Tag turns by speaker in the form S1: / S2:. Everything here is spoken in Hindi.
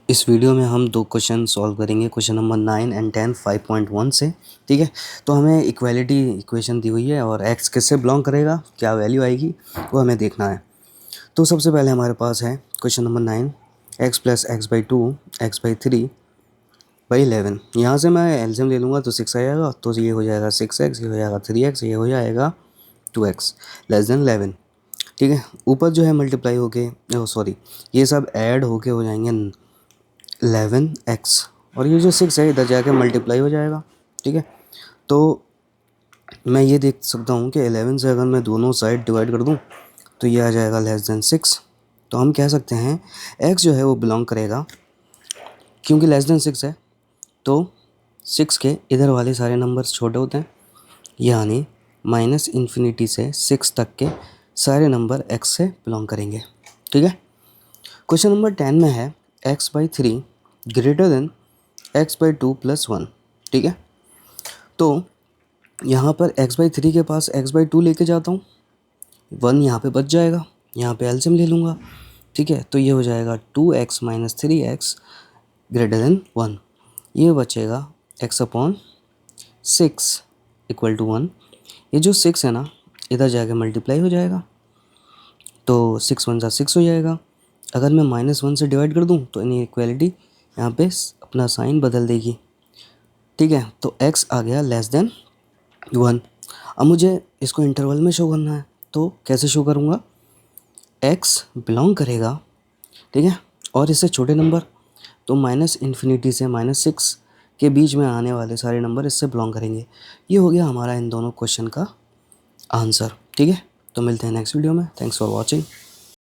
S1: इस वीडियो में हम दो क्वेश्चन सॉल्व करेंगे, क्वेश्चन नंबर 9 एंड 10 5.1 से। ठीक है, तो हमें इक्वालिटी इक्वेशन दी हुई है और x किससे बिलोंग करेगा, क्या वैल्यू आएगी वो हमें देखना है। तो सबसे पहले हमारे पास है question number 9, x plus x by 2 x by 3 by 11। यहाँ से मैं एलसीएम ले लूँगा तो 6 आ जाएगा, तो ये हो जाएगा 6x, ये हो जाएगा 3x, ये हो जाएगा 2x लेस देन 11। ठीक है, ऊपर जो है मल्टीप्लाई होके सॉरी ये सब ऐड होके हो जाएंगे 11x, और ये जो 6 है इधर जाके मल्टीप्लाई हो जाएगा। ठीक है, तो मैं ये देख सकता हूँ कि 11 से अगर मैं दोनों साइड डिवाइड कर दूँ तो ये आ जाएगा लेस देन 6। तो हम कह सकते हैं x जो है वो बिलोंग करेगा, क्योंकि लेस देन 6 है तो 6 के इधर वाले सारे नंबर्स छोटे होते हैं, यानी माइनस इन्फिनिटी से 6 तक के सारे नंबर x से बिलोंग करेंगे। ठीक है, क्वेश्चन नंबर 10 में है x by 3 greater than x by 2 plus 1। ठीक है, तो यहाँ पर x बाई 3 के पास x बाई 2 लेके जाता हूँ, 1 यहाँ पे बच जाएगा, यहाँ पे एलसीएम ले लूँगा। ठीक है, तो ये हो जाएगा 2x minus 3x greater than 1। ये बचेगा x अपॉन 6 इक्वल टू 1। ये जो 6 है ना इधर जाके मल्टीप्लाई हो जाएगा, तो 6 1 6 हो जाएगा। अगर मैं -1 से डिवाइड कर दूँ तो इनइक्वालिटी यहाँ पे अपना साइन बदल देगी। ठीक है, तो x आ गया लेस देन 1। अब मुझे इसको इंटरवल में शो करना है, तो कैसे शो करूँगा, x बिलोंग करेगा, ठीक है, और इससे छोटे नंबर तो माइनस इन्फिनिटी से -6 के बीच में आने वाले सारे नंबर इससे बिलोंग करेंगे। ये हो गया हमारा इन दोनों क्वेश्चन का आंसर। ठीक है, तो मिलते हैं नेक्स्ट वीडियो में। Thanks for watching.